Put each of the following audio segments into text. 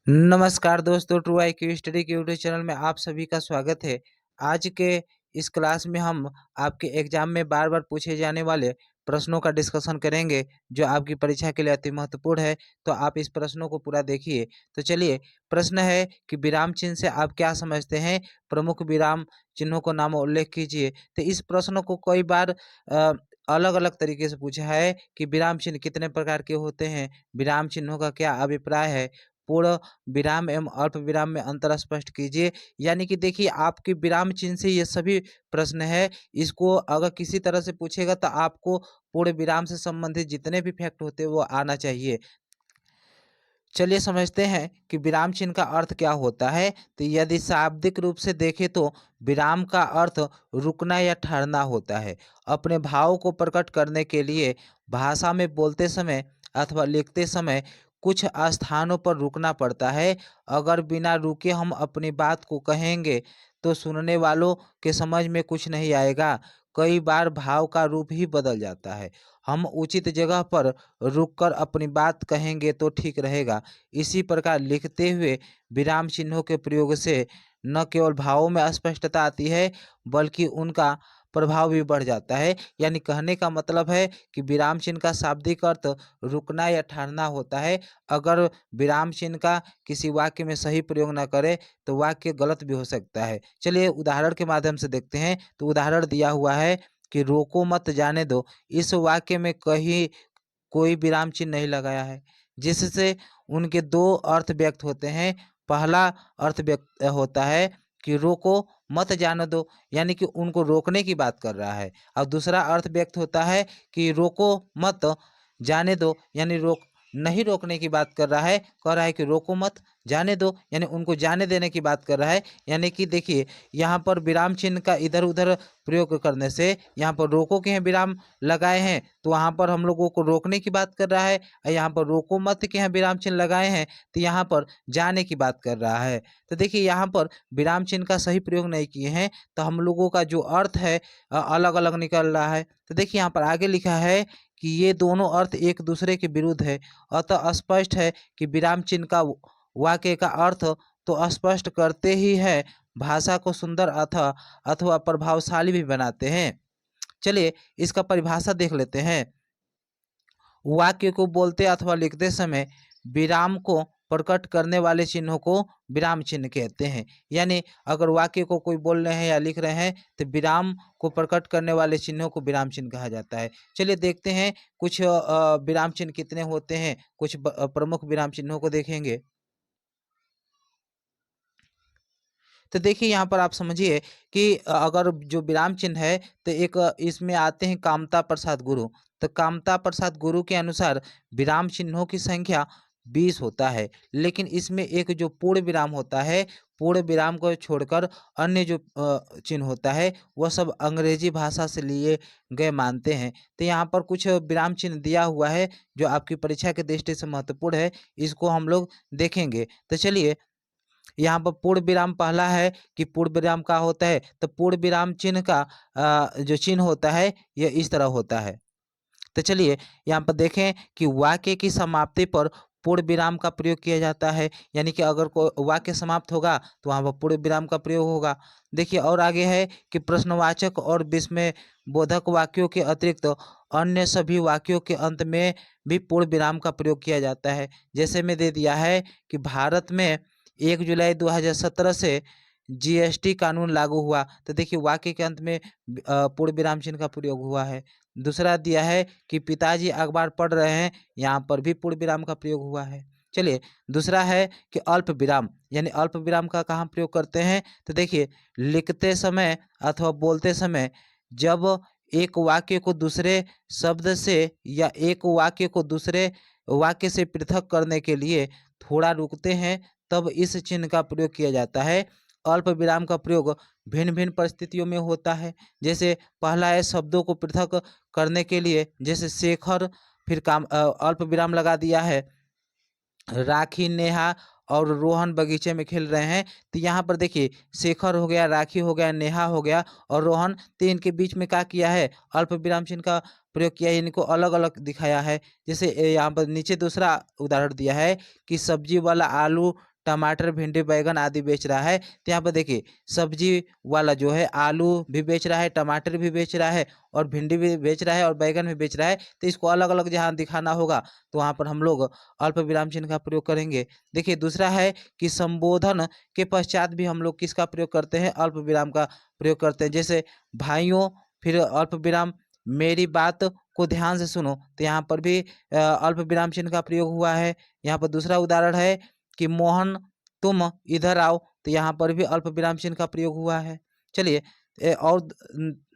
नमस्कार दोस्तों, true IQ study के यूट्यूब चैनल में आप सभी का स्वागत है। आज के इस क्लास में हम आपके एग्जाम में बार बार पूछे जाने वाले प्रश्नों का डिस्कशन करेंगे, जो आपकी परीक्षा के लिए अति महत्वपूर्ण है। तो आप इस प्रश्नों को पूरा देखिए। तो चलिए, प्रश्न है कि विराम चिन्ह से आप क्या समझते हैं? प्रमुख विराम चिन्हों को नाम उल्लेख कीजिए। तो इस प्रश्न को कई बार अलग अलग तरीके से पूछा है कि विराम चिन्ह कितने प्रकार के होते हैं, विराम चिन्हों का क्या अभिप्राय है, पूर्ण विराम एवं अल्प विराम में अंतर स्पष्ट कीजिए। यानी कि देखिए, आपके विराम चिन्ह से ये सभी प्रश्न है। इसको अगर किसी तरह से पूछेगा तो आपको पूर्ण विराम से संबंधित जितने भी फैक्ट होते हैं वो आना चाहिए। चलिए समझते हैं कि विराम चिन्ह का अर्थ क्या होता है। तो यदि शाब्दिक रूप से देखें तो विराम का अर्थ रुकना या ठहरना होता है। अपने भाव को प्रकट करने के लिए भाषा में बोलते समय अथवा लिखते समय कुछ स्थानों पर रुकना पड़ता है। अगर बिना रुके हम अपनी बात को कहेंगे तो सुनने वालों के समझ में कुछ नहीं आएगा। कई बार भाव का रूप ही बदल जाता है। हम उचित जगह पर रुककर अपनी बात कहेंगे तो ठीक रहेगा। इसी प्रकार लिखते हुए विराम चिन्हों के प्रयोग से न केवल भावों में स्पष्टता आती है, बल्कि उनका प्रभाव भी बढ़ जाता है। यानी कहने का मतलब है कि विराम चिन्ह का शाब्दिक अर्थ रुकना या ठहरना होता है। अगर विराम चिन्ह का किसी वाक्य में सही प्रयोग न करें तो वाक्य गलत भी हो सकता है। चलिए उदाहरण के माध्यम से देखते हैं। तो उदाहरण दिया हुआ है कि रोको मत जाने दो। इस वाक्य में कहीं कोई विराम चिन्ह नहीं लगाया है, जिससे उनके दो अर्थ व्यक्त होते हैं। पहला अर्थ व्यक्त होता है कि रोको मत जाने दो, यानी कि उनको रोकने की बात कर रहा है। और दूसरा अर्थ व्यक्त होता है कि रोको मत जाने दो, यानी नहीं रोकने की बात कर रहा है। कह रहा है कि रोको मत जाने दो, यानी उनको जाने देने की बात कर रहा है। यानी कि देखिए, यहाँ पर विराम चिन्ह का इधर उधर प्रयोग करने से, यहाँ पर रोको के हैं विराम लगाए हैं तो वहाँ पर हम लोगों को रोकने की बात कर रहा है, और यहाँ पर रोको मत के यहाँ विराम चिन्ह लगाए हैं तो यहाँ पर जाने की बात कर रहा है। तो देखिए, यहाँ पर विराम चिन्ह का सही प्रयोग नहीं किए हैं तो हम लोगों का जो अर्थ है अलग अलग निकल रहा है। तो देखिए, यहाँ पर आगे लिखा है कि ये दोनों अर्थ एक दूसरे के विरुद्ध है। अतः स्पष्ट है कि विराम चिन्ह का वाक्य का अर्थ तो स्पष्ट करते ही है, भाषा को सुंदर अथवा प्रभावशाली भी बनाते हैं। चलिए इसका परिभाषा देख लेते हैं। वाक्य को बोलते अथवा लिखते समय विराम को प्रकट करने वाले चिन्हों को विराम चिन्ह कहते हैं। यानी अगर वाक्य को कोई बोल रहे हैं या लिख रहे हैं तो विराम को प्रकट करने वाले चिन्हों को विराम चिन्ह कहा जाता है। चलिए देखते हैं कुछ विराम चिन्ह कितने होते हैं, कुछ प्रमुख विराम चिन्हों को देखेंगे। तो देखिए, यहाँ पर आप समझिए कि अगर जो विराम चिन्ह है तो एक इसमें आते हैं कामता प्रसाद गुरु। तो कामता प्रसाद गुरु के अनुसार विराम चिन्हों की संख्या 20 होता है, लेकिन इसमें एक जो पूर्ण विराम होता है, पूर्ण विराम को छोड़कर अन्य जो चिन्ह होता है वह सब अंग्रेजी भाषा से लिए गए मानते हैं। तो यहाँ पर कुछ विराम चिन्ह दिया हुआ है जो आपकी परीक्षा के दृष्टि से महत्वपूर्ण है, इसको हम लोग देखेंगे। तो चलिए, यहाँ पर पूर्ण विराम पहला है कि पूर्ण विराम क्या होता है। तो पूर्ण विराम चिन्ह का जो चिन्ह होता है यह इस तरह होता है। तो चलिए यहाँ पर देखें कि वाक्य की समाप्ति पर पूर्ण विराम का प्रयोग किया जाता है। यानी कि अगर कोई वाक्य समाप्त होगा तो वहाँ पर पूर्ण विराम का प्रयोग होगा। देखिए और आगे है कि प्रश्नवाचक और विस्मय बोधक वाक्यों के अतिरिक्त अन्य सभी वाक्यों के अंत में भी पूर्ण विराम का प्रयोग किया जाता है। जैसे में दे दिया है कि भारत में 1 जुलाई 2017 से जीएसटी कानून लागू हुआ। तो देखिए, वाक्य के अंत में पूर्ण विराम चिन्ह का प्रयोग हुआ है। दूसरा दिया है कि पिताजी अखबार पढ़ रहे हैं, यहाँ पर भी पूर्ण विराम का प्रयोग हुआ है। चलिए, दूसरा है कि अल्प विराम, यानी अल्प विराम का कहाँ प्रयोग करते हैं। तो देखिए, लिखते समय अथवा बोलते समय जब एक वाक्य को दूसरे शब्द से या एक वाक्य को दूसरे वाक्य से पृथक करने के लिए थोड़ा रुकते हैं, तब इस चिन्ह का प्रयोग किया जाता है। अल्प विराम का प्रयोग भिन्न भिन्न परिस्थितियों में होता है। जैसे पहला है शब्दों को पृथक करने के लिए, जैसे शेखर, फिर अल्प विराम लगा दिया है, राखी, नेहा और रोहन बगीचे में खेल रहे हैं। तो यहाँ पर देखिए, शेखर हो गया, राखी हो गया, नेहा हो गया और रोहन, तो इनके बीच में क्या किया है, अल्प विराम चिन्ह का प्रयोग किया है, इनको अलग अलग दिखाया है। जैसे यहाँ पर नीचे दूसरा उदाहरण दिया है कि सब्जी वाला आलू टमाटर, भिंडी, बैंगन आदि बेच रहा है। तो यहाँ पर देखिए सब्जी वाला जो है आलू भी बेच रहा है, टमाटर भी बेच रहा है और भिंडी भी बेच रहा है और बैंगन भी बेच रहा है। तो इसको अलग-अलग जहाँ दिखाना होगा तो वहाँ पर हम लोग अल्प विराम चिन्ह का प्रयोग करेंगे। देखिए दूसरा है कि संबोधन के पश्चात भी हम लोग किसका प्रयोग करते हैं? अल्प विराम का प्रयोग करते हैं। जैसे भाइयों, फिर अल्प विराम, मेरी बात को ध्यान से सुनो, तो यहाँ पर भी अल्प विराम चिन्ह का प्रयोग हुआ है। यहाँ पर दूसरा उदाहरण है कि मोहन तुम इधर आओ, तो यहाँ पर भी अल्प विराम चिन्ह का प्रयोग हुआ है। चलिए और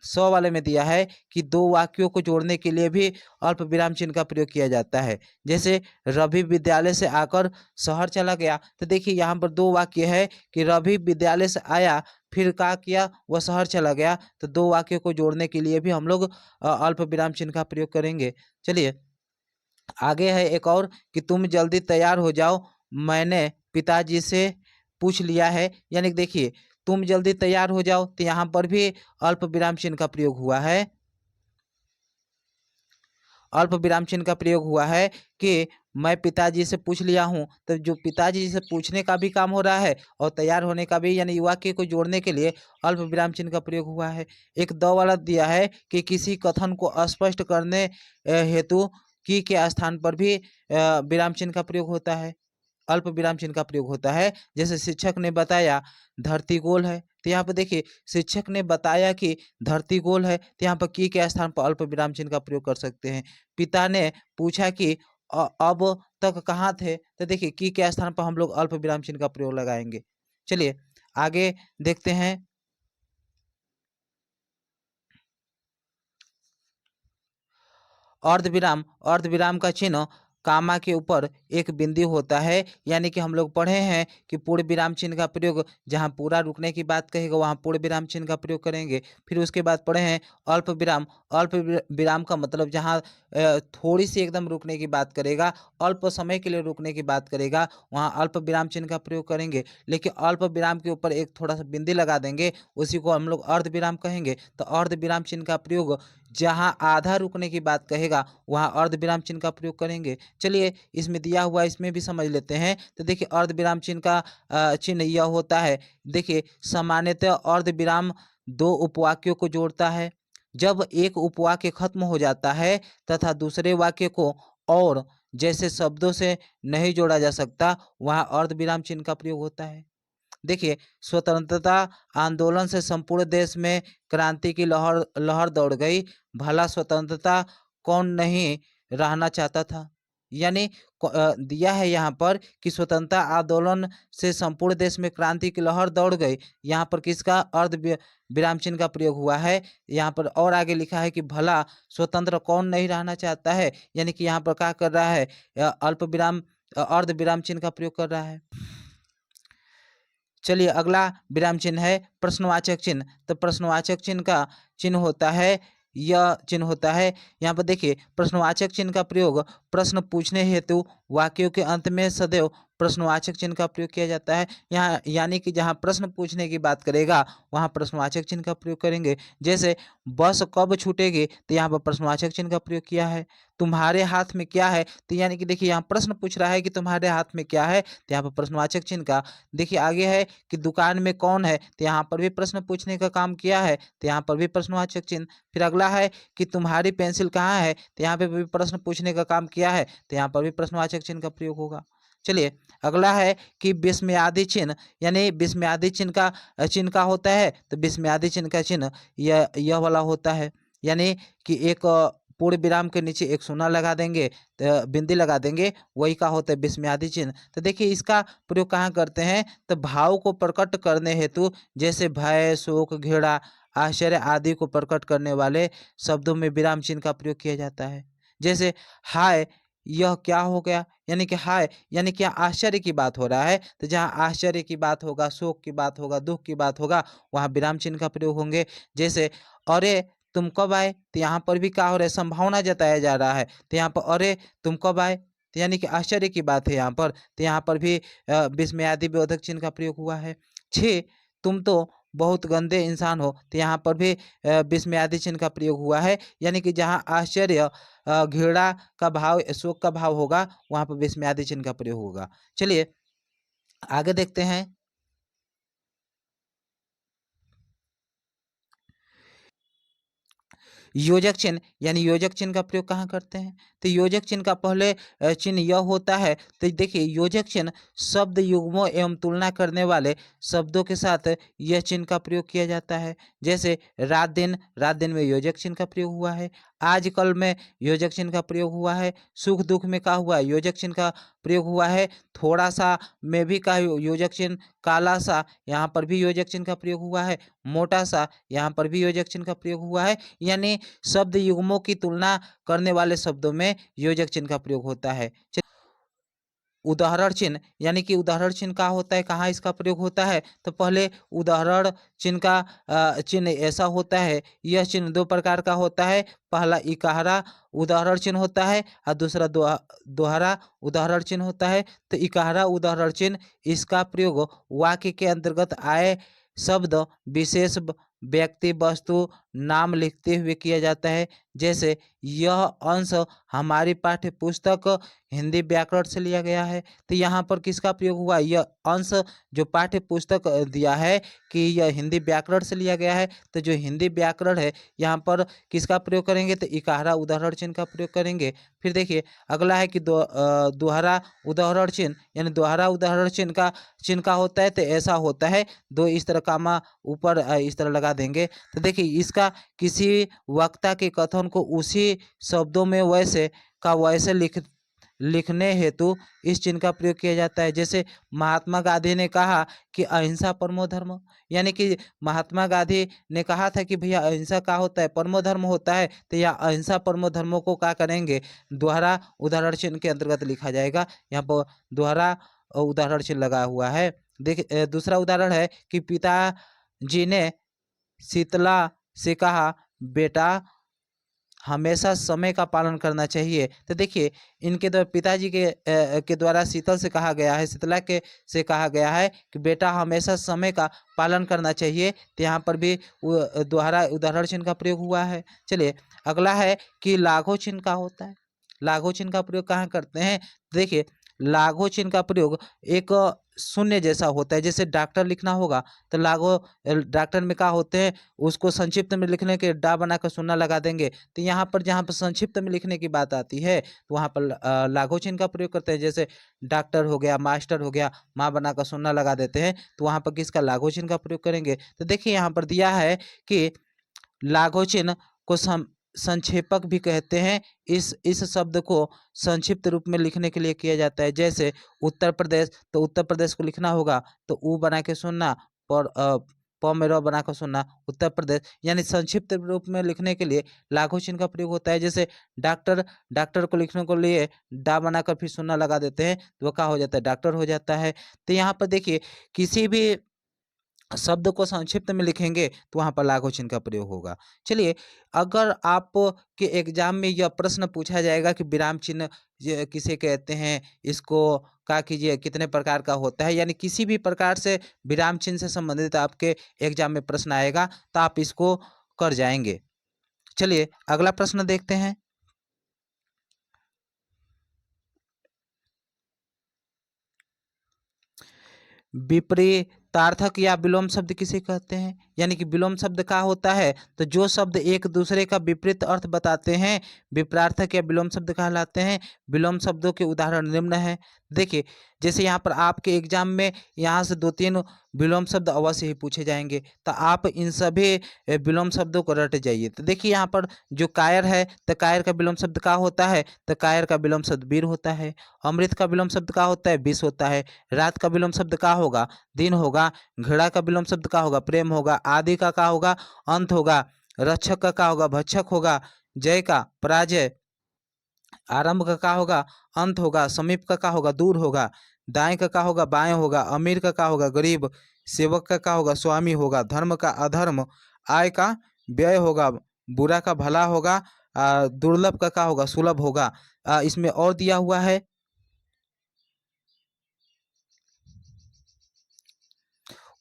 100 वाले में दिया है कि दो वाक्यों को जोड़ने के लिए भी अल्प विराम चिन्ह का प्रयोग किया जाता है। जैसे रवि विद्यालय से आकर शहर चला गया, तो देखिए यहाँ पर दो वाक्य है कि रवि विद्यालय से आया, फिर क्या किया, वह शहर चला गया। तो दो वाक्यों को जोड़ने के लिए भी हम लोग अल्प विराम चिन्ह का प्रयोग करेंगे। चलिए आगे है एक और कि तुम जल्दी तैयार हो जाओ, मैंने पिताजी से पूछ लिया है। यानी कि देखिए तुम जल्दी तैयार हो जाओ, तो यहाँ पर भी अल्प विराम चिन्ह का प्रयोग हुआ है। अल्प विराम चिन्ह का प्रयोग हुआ है कि मैं पिताजी से पूछ लिया हूँ, तो जो पिताजी से पूछने का भी काम हो रहा है और तैयार होने का भी, यानी वाक्य को जोड़ने के लिए अल्प विराम चिन्ह का प्रयोग हुआ है। एक 2 वाला दिया है कि किसी कथन को स्पष्ट करने हेतु की के स्थान पर भी विराम चिन्ह का प्रयोग होता है, अल्प विराम चिन्ह का प्रयोग होता है। जैसे शिक्षक ने बताया धरती गोल है, तो यहाँ पर देखिए शिक्षक ने बताया कि धरती गोल है, तो यहाँ पर की के स्थान पर अल्प विराम चिन्ह का प्रयोग कर सकते हैं। पिता ने पूछा कि अब तक कहाँ थे, तो देखिए की के स्थान पर हम लोग अल्प विराम चिन्ह का प्रयोग लगाएंगे। चलिए आगे देखते हैं। अर्धविराम, अर्धविराम का चिन्ह कामा के ऊपर एक बिंदु होता है। यानी कि हम लोग पढ़े हैं कि पूर्ण विराम चिन्ह का प्रयोग जहाँ पूरा रुकने की बात कहेगा वहाँ पूर्ण विराम चिन्ह का प्रयोग करेंगे। फिर उसके बाद पढ़े हैं अल्प विराम, विराम का मतलब जहाँ थोड़ी सी एकदम रुकने की बात करेगा, अल्प समय के लिए रुकने की बात करेगा, वहाँ अल्प विराम चिन्ह का प्रयोग करेंगे। लेकिन अल्प विराम के ऊपर एक थोड़ा सा बिंदी लगा देंगे, उसी को हम लोग अर्ध विराम कहेंगे। तो अर्ध विराम चिन्ह का प्रयोग जहाँ आधा रुकने की बात कहेगा वहाँ अर्ध विराम चिन्ह का प्रयोग करेंगे। चलिए इसमें दिया हुआ इसमें भी समझ लेते हैं। तो देखिए अर्ध विराम चिन्ह का चिन्ह यह होता है। देखिए सामान्यतः अर्ध विराम दो उपवाक्यों को जोड़ता है। जब एक उपवाक्य खत्म हो जाता है तथा दूसरे वाक्य को और जैसे शब्दों से नहीं जोड़ा जा सकता, वहाँ अर्ध विराम चिन्ह का प्रयोग होता है। देखिए स्वतंत्रता आंदोलन से संपूर्ण देश में क्रांति की लहर लहर दौड़ गई। भला स्वतंत्रता कौन नहीं रहना चाहता था। यानी दिया है यहाँ पर कि स्वतंत्रता आंदोलन से संपूर्ण देश में क्रांति की लहर दौड़ गई। यहाँ पर किसका विराम चिन्ह का प्रयोग हुआ है। यहाँ पर और आगे लिखा है कि भला स्वतंत्र कौन नहीं रहना चाहता है। यानी कि यहाँ पर क्या कर रहा है, अल्प विराम अर्ध विराम चिन्ह का प्रयोग कर रहा है। चलिए अगला विराम चिन्ह है प्रश्नवाचक चिन्ह। तो प्रश्नवाचक चिन्ह का चिन्ह होता है, यह चिन्ह होता है। यहाँ पर देखिए प्रश्नवाचक चिन्ह का प्रयोग प्रश्न पूछने हेतु वाक्यों के अंत में सदैव प्रश्नवाचक चिन्ह का प्रयोग किया जाता है। यहाँ यानी कि जहाँ प्रश्न पूछने की बात करेगा वहाँ प्रश्नवाचक चिन्ह का प्रयोग करेंगे। जैसे बस कब छूटेगी, तो यहाँ पर प्रश्नवाचक चिन्ह का प्रयोग किया है। तुम्हारे हाथ में क्या है, तो यानी कि देखिए यहाँ प्रश्न पूछ रहा है कि तुम्हारे हाथ में क्या है, तो यहाँ पर प्रश्नवाचक चिन्ह का। देखिए आगे है कि दुकान में कौन है, तो यहाँ पर भी प्रश्न पूछने का काम किया है, तो यहाँ पर भी प्रश्नवाचक चिन्ह। फिर अगला है कि तुम्हारी पेंसिल कहाँ है, तो यहाँ पे भी प्रश्न पूछने का काम किया है, तो यहाँ पर भी प्रश्नवाचक चिन्ह का प्रयोग होगा। चलिए अगला है कि विस्मयादि चिन्ह, यानी विस्मयादि चिन्ह का होता है। तो विस्मयादि चिन्ह का चिन्ह यह वाला होता है। यानी कि एक पूर्ण विराम के नीचे एक शून्य लगा देंगे, तो बिंदी लगा देंगे, वही का होता है विस्मयादि चिन्ह। तो देखिए इसका प्रयोग कहाँ करते हैं, तो भाव को प्रकट करने हेतु, जैसे भय, शोक, घृणा, आश्चर्य आदि को प्रकट करने वाले शब्दों में विराम चिन्ह का प्रयोग किया जाता है। जैसे हाय यह क्या हो गया, यानी कि हाय यानी कि आश्चर्य की बात हो रहा है, तो जहाँ आश्चर्य की बात होगा, शोक की बात होगा, दुख की बात होगा, वहाँ विराम चिन्ह का प्रयोग होंगे। जैसे अरे तुम कब आए, तो यहाँ पर भी क्या हो रहा है, संभावना जताया जा रहा है, तो यहाँ पर अरे तुम कब आए, तो यानी कि आश्चर्य की बात है यहाँ पर, तो यहाँ पर भी विस्मयादि बोधक चिन्ह का प्रयोग हुआ है। छी तुम तो बहुत गंदे इंसान हो, तो यहाँ पर भी विस्मयादि चिन्ह का प्रयोग हुआ है। यानी कि जहाँ आश्चर्य, घृणा का भाव, शोक का भाव होगा, वहाँ पर विस्मयादि चिन्ह का प्रयोग होगा। चलिए आगे देखते हैं। योजक चिन्ह, यानी योजक चिन्ह का प्रयोग कहाँ करते हैं? तो योजक चिन्ह का पहले चिन्ह यह होता है। तो देखिए, योजक चिन्ह शब्द युग्मों एवं तुलना करने वाले शब्दों के साथ यह चिन्ह का प्रयोग किया जाता है। जैसे रात दिन में योजक चिन्ह का प्रयोग हुआ है। आजकल में योजक चिन्ह का प्रयोग हुआ है। सुख दुख में क्या हुआ है? योजक चिन्ह का प्रयोग हुआ है। थोड़ा सा में भी का योजक चिन्ह, काला सा, यहाँ पर भी योजक चिन्ह का प्रयोग हुआ है। मोटा सा, यहाँ पर भी योजक चिन्ह का प्रयोग हुआ है। यानी शब्द युग्मों की तुलना करने वाले शब्दों में योजक चिन्ह का प्रयोग होता है। उदाहरण चिन्ह, यानी कि उदाहरण चिन्ह का होता है, कहाँ इसका प्रयोग होता है? तो पहले उदाहरण चिन्ह का चिन्ह ऐसा होता है। यह चिन्ह दो प्रकार का होता है। पहला इकहारा उदाहरण चिन्ह होता है और दूसरा दोहरा उदाहरण चिन्ह होता है। तो इकहारा उदाहरण चिन्ह, इसका प्रयोग वाक्य के अंतर्गत आए शब्द, विशेष, व्यक्ति, वस्तु, नाम लिखते हुए किया जाता है। जैसे यह अंश हमारी पाठ्य पुस्तक हिंदी व्याकरण से लिया गया है। तो यहाँ पर किसका प्रयोग हुआ? यह अंश जो पाठ्य पुस्तक दिया है कि यह हिंदी व्याकरण से लिया गया है। तो जो हिंदी व्याकरण है, यहाँ पर किसका प्रयोग करेंगे? तो इकहारा उदाहरण चिन्ह का प्रयोग करेंगे। फिर देखिए, अगला है कि दोहरा उदाहरण चिन्ह, यानी दोहरा उदाहरण चिन्ह का होता है। तो ऐसा होता है, दो इस तरह कामा ऊपर इस तरह लगा देंगे। तो देखिए, इसका किसी वक्ता के कथन को उसी शब्दों में वैसे का वैसे लिखने हेतु इस चिन्ह का प्रयोग किया जाता है। जैसे महात्मा गांधी ने कहा कि अहिंसा परमो धर्म, यानी कि महात्मा गांधी ने कहा था कि भैया अहिंसा का होता है, परमो धर्म होता है। तो यह अहिंसा परमो धर्मों को क्या करेंगे? दोहरा उदाहरण चिन्ह के अंतर्गत लिखा जाएगा। यहाँ पर दोहरा उदाहरण चिन्ह लगा हुआ है। दूसरा उदाहरण है कि पिताजी ने शीतला से कहा, बेटा हमेशा समय का पालन करना चाहिए। तो देखिए, इनके द्वारा पिताजी के द्वारा शीतल से कहा गया है, शीतला के से कहा गया है कि बेटा हमेशा समय का पालन करना चाहिए। तो यहाँ पर भी दोहरा उदाहरण चिन्ह का प्रयोग हुआ है। चलिए, अगला है कि लाघव चिन्ह का होता है। लाघव चिन्ह का प्रयोग कहाँ करते हैं? देखिए, लाघव चिन्ह का प्रयोग एक शून्य जैसा होता है। जैसे डॉक्टर लिखना होगा तो लाघव डॉक्टर में क्या होते हैं, उसको संक्षिप्त में लिखने के डा बनाकर शून्य लगा देंगे। तो यहाँ पर जहाँ पर संक्षिप्त में लिखने की बात आती है, तो वहाँ पर लाघव चिन्ह का प्रयोग करते हैं। जैसे डॉक्टर हो गया, मास्टर हो गया, माँ बनाकर शून्य लगा देते हैं। तो वहाँ पर किसका? लाघव चिन्ह का प्रयोग करेंगे। तो देखिए, यहाँ पर दिया है कि लाघव चिन्ह को संक्षेपक भी कहते हैं। इस शब्द को संक्षिप्त रूप में लिखने के लिए किया जाता है। जैसे उत्तर प्रदेश, तो उत्तर प्रदेश को लिखना होगा तो ऊ बना के सुनना, पर प में र बना कर सुनना, उत्तर प्रदेश। यानी संक्षिप्त रूप में लिखने के लिए लाघव चिन्ह का प्रयोग होता है। जैसे डॉक्टर को लिखने के लिए डा बनाकर फिर सुनना लगा देते हैं, तो वो क्या हो जाता है? डॉक्टर हो जाता है। तो यहाँ पर देखिए, किसी भी शब्द को संक्षिप्त में लिखेंगे तो वहाँ पर लाघव चिन्ह का प्रयोग होगा। चलिए, अगर आप के एग्जाम में यह प्रश्न पूछा जाएगा कि विराम चिन्ह ये किसे कहते हैं, इसको क्या कीजिए, कितने प्रकार का होता है, यानी किसी भी प्रकार से विराम चिन्ह से संबंधित आपके एग्जाम में प्रश्न आएगा तो आप इसको कर जाएंगे। चलिए, अगला प्रश्न देखते हैं। विपरीतार्थक या विलोम शब्द किसे कहते हैं? यानी कि विलोम शब्द क्या होता है? तो जो शब्द एक दूसरे का विपरीत अर्थ बताते हैं, विपरीतार्थक या विलोम शब्द कहलाते हैं। विलोम शब्दों के उदाहरण निम्न है। देखिए, जैसे यहाँ पर आपके एग्जाम में यहाँ से 2-3 विलोम शब्द अवश्य ही पूछे जाएंगे, तो आप इन सभी विलोम शब्दों को रट जाइए। तो देखिए, यहाँ पर जो कायर है, तो कायर का विलोम शब्द क्या होता है? तो कायर का विलोम शब्द वीर होता है। अमृत का विलोम शब्द क्या होता है? विष होता है। रात का विलोम शब्द क्या होगा? दिन होगा। घृणा का विलोम शब्द क्या होगा? प्रेम होगा। आदि का क्या होगा? अंत होगा। रक्षक का क्या होगा? भक्षक होगा। जय का पराजय। आरंभ का क्या होगा? अंत होगा। समीप का क्या होगा? दूर होगा। दाएं का क्या होगा? बाएं होगा। अमीर का क्या होगा? गरीब। सेवक का क्या होगा? स्वामी होगा। धर्म का अधर्म। आय का व्यय होगा। बुरा का भला होगा। दुर्लभ का क्या होगा? सुलभ होगा। इसमें और दिया हुआ है,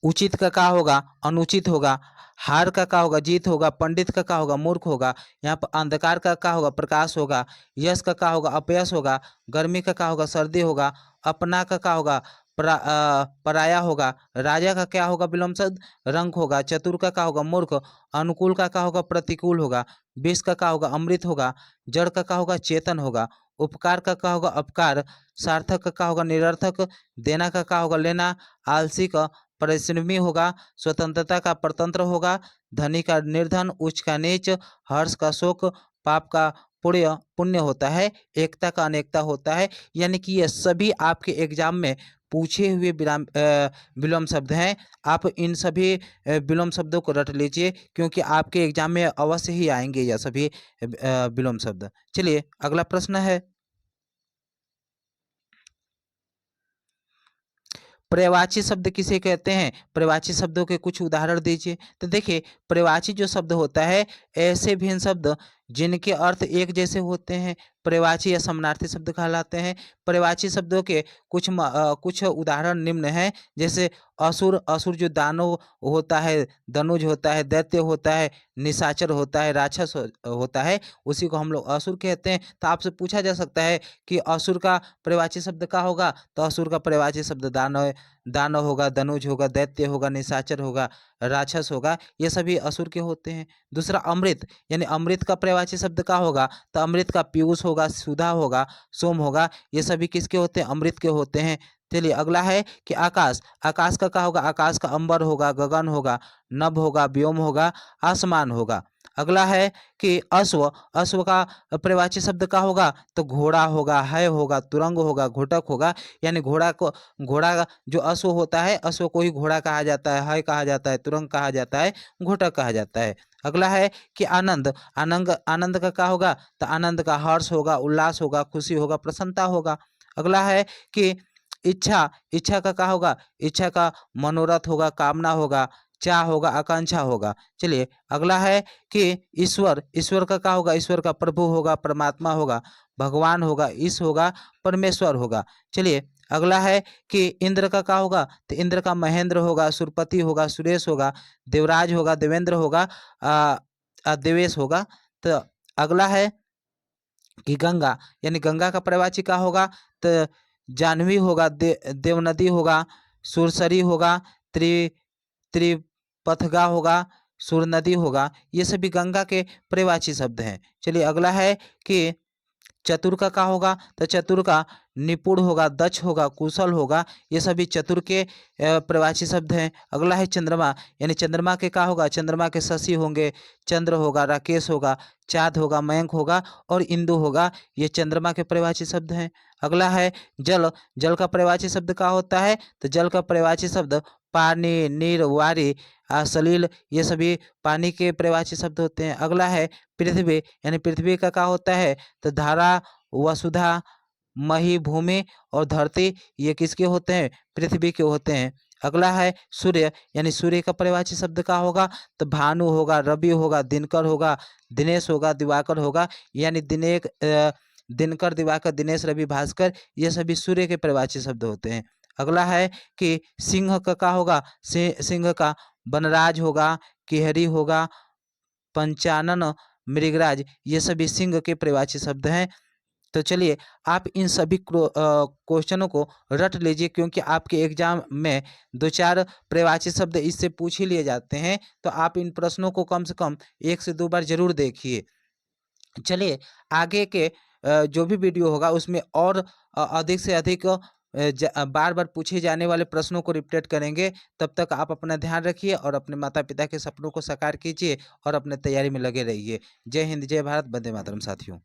उचित का क्या होगा? अनुचित होगा। हार का क्या होगा? जीत होगा। पंडित का क्या होगा? मूर्ख होगा। यहाँ पर अंधकार का क्या होगा? प्रकाश होगा। यश का क्या होगा? अपयश होगा। गर्मी का क्या होगा? सर्दी होगा। अपना का क्या होगा? पराया होगा। राजा का क्या होगा विलोम शब्द? रंक होगा। चतुर का क्या होगा? मूर्ख। अनुकूल का क्या होगा? प्रतिकूल होगा। विष का क्या होगा? अमृत होगा। जड़ का क्या होगा? चेतन होगा। उपकार का क्या होगा? अपकार। सार्थक का क्या होगा? निरर्थक। देना का क्या होगा? लेना। आलसी का परिश्रमी होगा। स्वतंत्रता का परतंत्र होगा। धनी का निर्धन। उच्च का नीच। हर्ष का शोक। पाप का पुण्य पुण्य होता है। एकता का अनेकता होता है। यानी कि ये सभी आपके एग्जाम में पूछे हुए विलोम शब्द हैं। आप इन सभी विलोम शब्दों को रट लीजिए, क्योंकि आपके एग्जाम में अवश्य ही आएंगे यह सभी विलोम शब्द। चलिए अगला प्रश्न है, पर्यायवाची शब्द किसे कहते हैं? पर्यायवाची शब्दों के कुछ उदाहरण दीजिए। तो देखिए, पर्यायवाची जो शब्द होता है, ऐसे भिन्न शब्द जिनके अर्थ एक जैसे होते हैं पर्यायवाची या समानार्थी शब्द कहलाते हैं। पर्यायवाची शब्दों के कुछ उदाहरण निम्न हैं। जैसे असुर, असुर जो दानव होता है, धनुज होता है, दैत्य होता है, निशाचर होता है, राक्षस होता है, उसी को हम लोग असुर कहते हैं। तो आपसे पूछा जा सकता है कि असुर का पर्यायवाची शब्द क्या होगा? तो असुर का पर्यायवाची शब्द दानव, दानव होगा, धनुज होगा, दैत्य होगा, निशाचर होगा, राक्षस होगा, ये सभी असुर के होते हैं। दूसरा अमृत, यानी अमृत का पर्यायवाची शब्द क्या होगा? तो अमृत का पीयूष होगा, सुधा होगा, सोम होगा, ये सभी किसके होते हैं? अमृत के होते हैं। चलिए अगला है कि आकाश, आकाश का क्या होगा? आकाश का अंबर होगा, गगन होगा, नभ होगा, व्योम होगा, आसमान होगा। अगला है कि अश्व, अश्व का पर्यायवाची शब्द क्या होगा? तो घोड़ा होगा, है होगा, तुरंग होगा, घोटक होगा। यानी घोड़ा को, घोड़ा जो अश्व होता है, अश्व को ही घोड़ा कहा जाता है कहा जाता है, तुरंग कहा जाता है, घोटक कहा जाता है। अगला है कि आनंद, आनंद, आनंद का क्या होगा? तो आनंद का हर्ष होगा, उल्लास होगा, खुशी होगा, प्रसन्नता होगा। अगला है कि इच्छा, इच्छा का क्या होगा? इच्छा का मनोरथ होगा, कामना होगा, चाह होगा, आकांक्षा होगा। चलिए अगला है कि ईश्वर, ईश्वर का क्या होगा? ईश्वर का प्रभु होगा, परमात्मा होगा, भगवान होगा, ईश होगा, परमेश्वर होगा। चलिए अगला है कि इंद्र का क्या होगा? तो इंद्र का महेंद्र होगा, सुरपति होगा, सुरेश होगा, देवराज होगा, देवेंद्र होगा, देवेश होगा। तो अगला है कि गंगा, यानी गंगा का पर्यायवाची क्या होगा? तो जाह्नवी होगा, देवनदी होगा, सुरसरी होगा, त्रि त्रिपथगा होगा, सुर नदी होगा। ये सभी गंगा के पर्यायवाची शब्द हैं। चलिए अगला है कि चतुर का क्या होगा? तो चतुर का निपुण होगा, दक्ष होगा, कुशल होगा, ये सभी चतुर के पर्यायवाची शब्द हैं। अगला है चंद्रमा, यानी चंद्रमा के क्या होगा? चंद्रमा के शशि होंगे, चंद्र होगा, राकेश होगा, चाँद होगा, मयंक होगा और इंदु होगा, ये चंद्रमा के पर्यायवाची शब्द हैं। अगला है जल, जल का पर्यायवाची शब्द क्या होता है? तो जल का पर्यायवाची शब्द पानी, नीर, वारी, सलील, ये सभी पानी के पर्यायवाची शब्द होते हैं। अगला है पृथ्वी, यानी पृथ्वी का क्या होता है? तो धारा, वसुधा, मही, भूमि और धरती, ये किसके होते हैं? पृथ्वी के होते हैं। अगला है सूर्य, यानी सूर्य का पर्यायवाची शब्द क्या होगा? तो भानु होगा, रवि होगा, दिनकर होगा, दिनेश होगा, दिवाकर होगा, यानी दिनकर, दिवाकर, दिनेश, रवि, भास्कर, ये सभी सूर्य के पर्यायवाची शब्द होते हैं। अगला है कि सिंह का क्या होगा? सिंह का वनराज होगा, केहरी होगा, पंचानन, मृगराज, ये सभी सिंह के पर्यायवाची शब्द हैं। तो चलिए आप इन सभी क्वेश्चनों को रट लीजिए, क्योंकि आपके एग्जाम में 2-4 पर्यायवाची शब्द इससे पूछ ही लिए जाते हैं। तो आप इन प्रश्नों को कम से कम 1 से 2 बार जरूर देखिए। चलिए आगे के जो भी वीडियो होगा उसमें और अधिक से अधिक बार बार पूछे जाने वाले प्रश्नों को रिपीट करेंगे। तब तक आप अपना ध्यान रखिए और अपने माता पिता के सपनों को साकार कीजिए और अपने तैयारी में लगे रहिए। जय हिंद, जय भारत, वंदे मातरम साथियों।